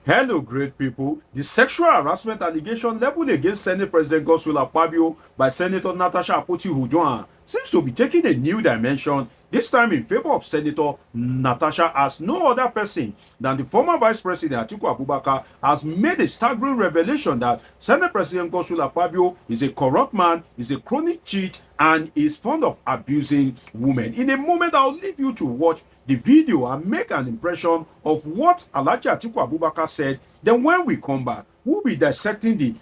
Hello, great people. The sexual harassment allegation leveled against Senate President Godswill Akpabio by Senator Natasha Akpoti-Uduaghan seems to be taking a new dimension, this time in favor of Senator Natasha, as no other person than the former Vice President Atiku Abubakar has made a staggering revelation that Senate President Godswill Akpabio is a corrupt man, is a chronic cheat, and is fond of abusing women. In a moment, I'll leave you to watch the video and make an impression of what Alhaji Atiku Abubakar said. Then when we come back, we'll be dissecting the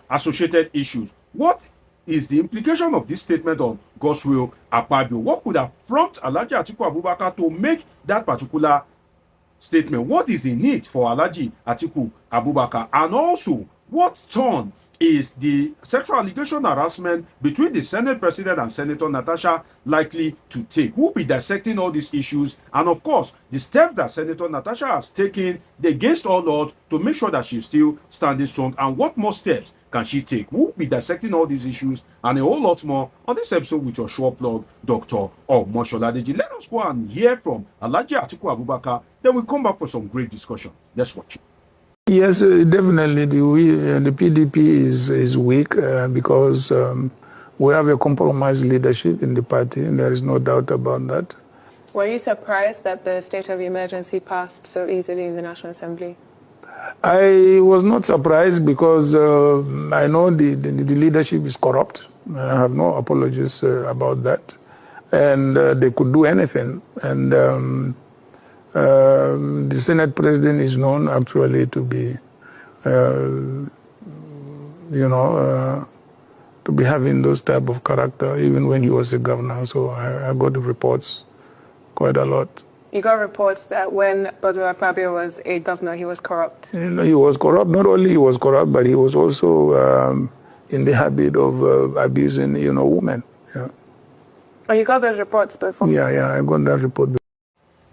associated issues. What is the implication of this statement on Godswill Akpabio? What could have prompted Alhaji Atiku Abubakar to make that particular statement? What is in it for Alhaji Atiku Abubakar? And also, what turn is the sexual allegation harassment between the Senate President and Senator Natasha likely to take? We'll be dissecting all these issues, and of course, the steps that Senator Natasha has taken against all odds to make sure that she's still standing strong, and what more steps can she take? We'll be dissecting all these issues and a whole lot more on this episode with your sure plug, Dr. Omoshola. Let us go and hear from Alhaji Atiku Abubakar, then we'll come back for some great discussion. Let's watch it. Yes, definitely. The PDP is weak because we have a compromised leadership in the party, and there is no doubt about that. Were you surprised that the state of emergency passed so easily in the National Assembly? I was not surprised because I know the leadership is corrupt. I have no apologies about that. And they could do anything. And the Senate President is known actually to be, to be having those type of character, even when he was a governor. So I got the reports quite a lot. You got reports that when Godswill Akpabio was a governor, he was corrupt. He was corrupt. Not only he was corrupt, but he was also in the habit of abusing, women. Yeah. Oh, you got those reports before? Yeah, I got that report before.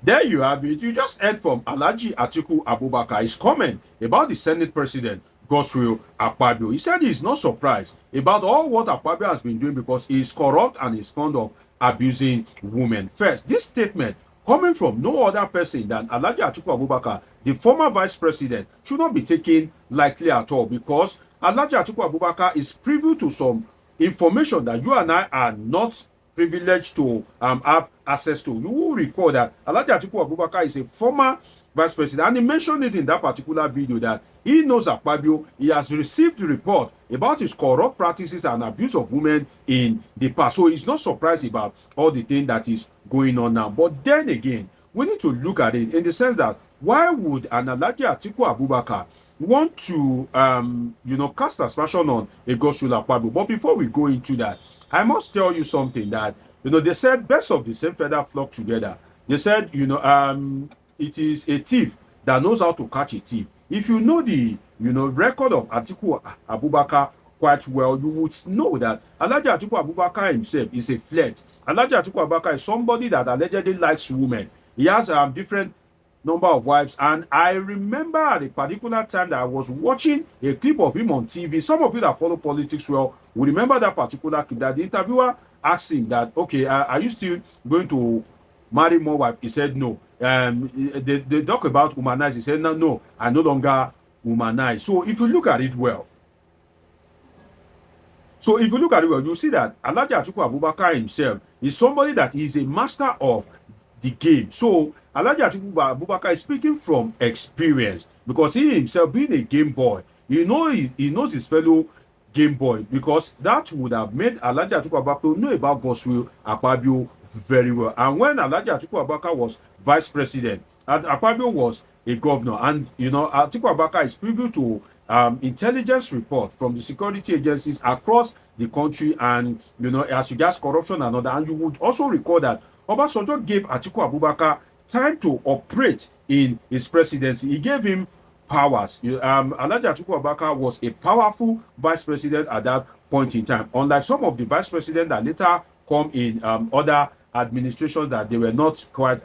There you have it. You just heard from Alhaji Atiku Abubakar his comment about the Senate President Godswill Akpabio. He said he's not surprised about all what Akpabio has been doing because he's corrupt and is fond of abusing women. First, this statement coming from no other person than Alhaji Atiku Abubakar, the former Vice President, should not be taken lightly at all because Alhaji Atiku Abubakar is privy to some information that you and I are not privileged to have access to. You will recall that Alhaji Atiku Abubakar is a former Vice President, and he mentioned it in that particular video that he knows Akpabio. He has received the report about his corrupt practices and abuse of women in the past. So he's not surprised about all the thing that is going on now. But then again, we need to look at it in the sense that why would an Alhaji Atiku Abubakar want to cast aspersion on a Godswill Akpabio? But before we go into that, I must tell you something that they said birds of the same feather flock together. They said it is a thief that knows how to catch a thief. If you know the record of Atiku Abubakar quite well, you would know that Alhaji Atiku Abubakar himself is a flirt. Alhaji Atiku Abubakar is somebody that allegedly likes women. He has different number of wives, and I remember at a particular time that I was watching a clip of him on TV. Some of you that follow politics well will remember that particular clip that the interviewer asked him that, okay, are you still going to marry more wives? He said no. They talk about womanize. He said no, I no longer womanize. So if you look at it well, you see that Alhaji Atiku Abubakar himself is somebody that is a master of the game. So Alhaji Atiku Abubakar is speaking from experience because he himself being a game boy, he knows his fellow game boy, because that would have made Alhaji Atiku Abubakar know about Godswill Akpabio very well. And when Alhaji Atiku Abubakar was vice president and Akpabio was a governor, and Atiku Abubakar is privy to intelligence report from the security agencies across the country, and as regards corruption and other. And you would also recall that Obasanjo gave Atiku Abubakar time to operate in his presidency. He gave him powers. Alhaji Atiku Abubakar was a powerful vice president at that point in time, unlike some of the vice presidents that later come in other administrations that they were not quite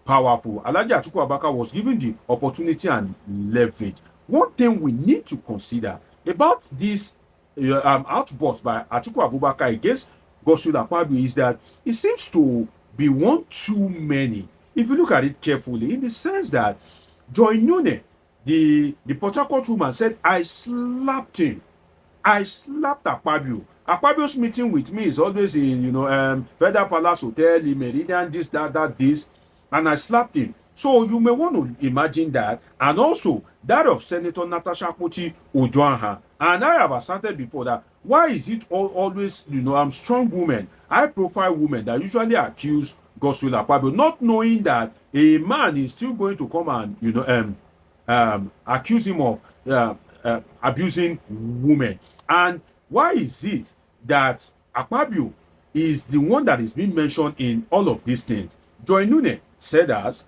powerful. Alhaji Atiku Abubakar was given the opportunity and leverage. One thing we need to consider about this outburst by Atiku Abubakar against Godswill Akpabio is that it seems to be one too many. If you look at it carefully, in the sense that Joy Nune, the Port Harcourt woman said, I slapped him. I slapped Akpabio. Akpabio's meeting with me is always in, Federal Palace Hotel, in Meridian, this, this, and I slapped him. So you may want to imagine that, and also that of Senator Natasha Akpoti-Uduaghan. And I have asserted before that, why is it always, strong women, high-profile women that usually accuse Godswill Akpabio, not knowing that a man is still going to come and, accuse him of abusing women. And why is it that Akpabio is the one that is being mentioned in all of these things? Joy Nune said as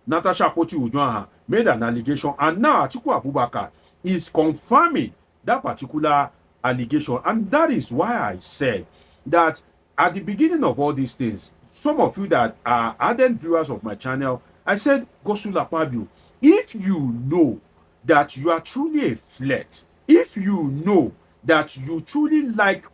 Natasha Akpoti-Uduaghan made an allegation, and now Atiku Abubakar is confirming that particular allegation. And that is why I said that at the beginning of all these things, some of you that are ardent viewers of my channel, I said, Godswill Akpabio, if you know that you are truly a flirt, if you know that you truly like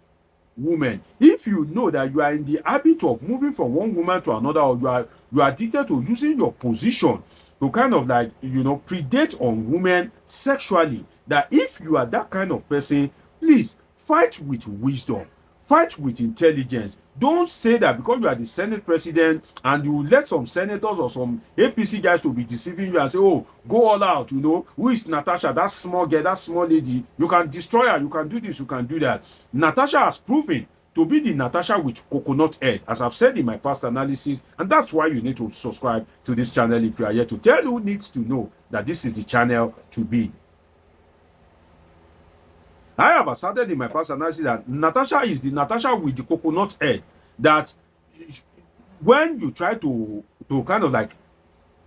women, if you know that you are in the habit of moving from one woman to another, or you are addicted to using your position to kind of like, predate on women sexually, that if you are that kind of person, please fight with wisdom, fight with intelligence. Don't say that because you are the Senate president and you let some senators or some APC guys to be deceiving you and say, oh, go all out, who is Natasha, that small girl, that small lady, you can destroy her, you can do this, you can do that. Natasha has proven to be the Natasha with coconut head, as I've said in my past analysis, and that's why you need to subscribe to this channel if you are here to tell who needs to know that this is the channel to be. I have asserted in my past analysis that Natasha is the Natasha with the coconut head, that when you try to kind of like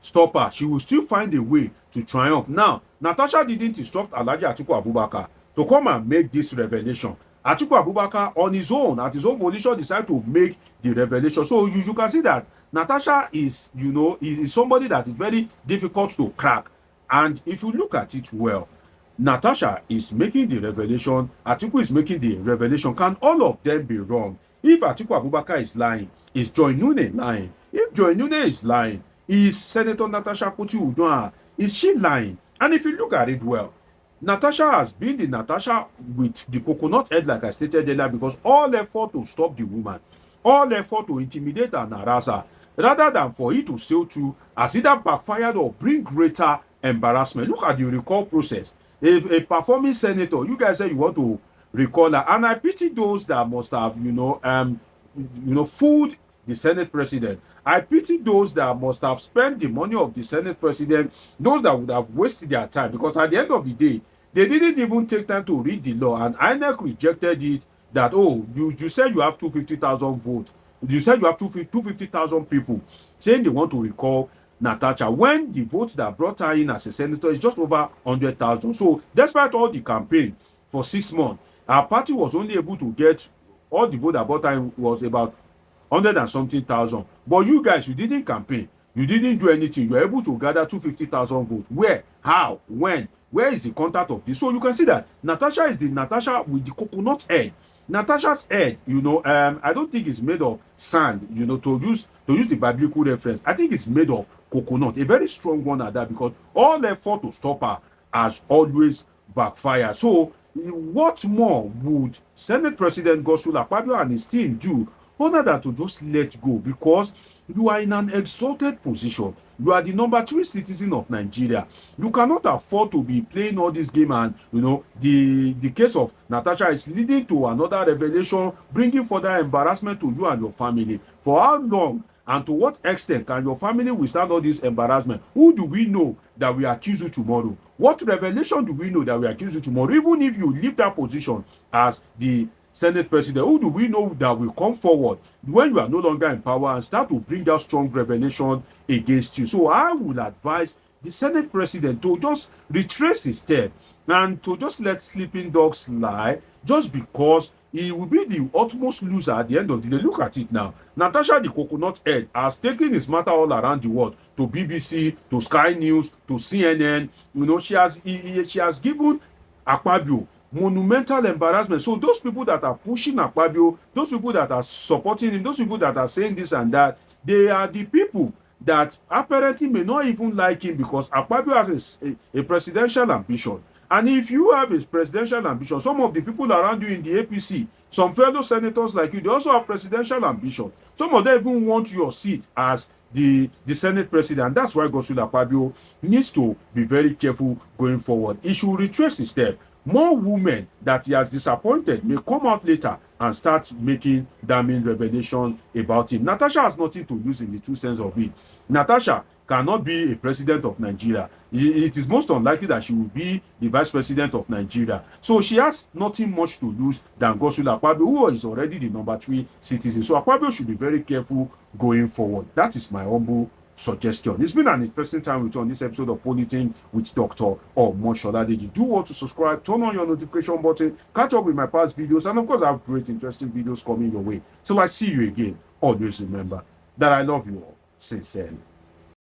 stop her, she will still find a way to triumph. Now, Natasha didn't instruct Alhaji Atiku Abubakar to come and make this revelation. Atiku Abubakar, on his own, at his own volition, decided to make the revelation. So you can see that Natasha is, is somebody that is very difficult to crack. And if you look at it well, Natasha is making the revelation, Atiku is making the revelation. Can all of them be wrong? If Atiku Abubakar is lying, is Joy Nune lying? If Joy Nune is lying, is Senator Natasha Akpoti-Uduaghan, is she lying? And if you look at it well, Natasha has been the Natasha with the coconut head, like I stated earlier, because all effort to stop the woman, all effort to intimidate and harass her, rather than for it to sail through, has either backfired or bring greater embarrassment. Look at the recall process. A performing senator, you guys say you want to recall her, and I pity those that must have, fooled the Senate president. I pity those that must have spent the money of the Senate president, those that would have wasted their time, because at the end of the day, they didn't even take time to read the law, and INEC rejected it that, oh, you said you have 250,000 votes. You said you have 250,000 people saying they want to recall Natasha, when the votes that brought her in as a senator is just over 100,000. So despite all the campaign for 6 months, our party was only able to get all the vote that brought her in was about 100 and something thousand. But you guys, you didn't campaign, you didn't do anything. You were able to gather 250,000 votes. Where? How? When? Where is the contact of this? So you can see that Natasha is the Natasha with the coconut head. Natasha's head, I don't think it's made of sand, to use the biblical reference. I think it's made of coconut, a very strong one at that, because all effort to stop her has always backfired. So what more would Senate President Godswill Akpabio and his team do other than to just let go? Because you are in an exalted position. You are the number 3 citizen of Nigeria. You cannot afford to be playing all this game, and the case of Natasha is leading to another revelation, bringing further embarrassment to you and your family. For how long and to what extent can your family withstand all this embarrassment? Who do we know that will accuse you tomorrow? What revelation do we know that will accuse you tomorrow? Even if you leave that position as the Senate president, who do we know that will come forward when you are no longer in power and start to bring out strong revelation against you? So I would advise the Senate president to just retrace his step and to just let sleeping dogs lie, just because he will be the utmost loser at the end of the day. Look at it now. Natasha the coconut head has taken his matter all around the world, to BBC, to Sky News, to CNN. She has given Akpabio monumental embarrassment. So those people that are pushing Akpabio, those people that are supporting him, those people that are saying this and that, they are the people that apparently may not even like him because Akpabio has a presidential ambition. And if you have a presidential ambition, some of the people around you in the APC, some fellow senators like you, they also have presidential ambition. Some of them even want your seat as the Senate President. That's why Godswill Akpabio needs to be very careful going forward. He should retrace his step. More women that he has disappointed may come out later and start making damning revelation about him. Natasha has nothing to lose in the true sense of it. Natasha cannot be a president of Nigeria. It is most unlikely that she will be the vice president of Nigeria. So she has nothing much to lose than Godswill Akpabio, who is already the number 3 citizen. So Akpabio should be very careful going forward. That is my humble suggestion. It's been an interesting time with you on this episode of Politing with Dr. Omoshola. Do want to subscribe, turn on your notification button, catch up with my past videos, and of course I have great interesting videos coming your way. Till I see you again, always remember that I love you all sincerely.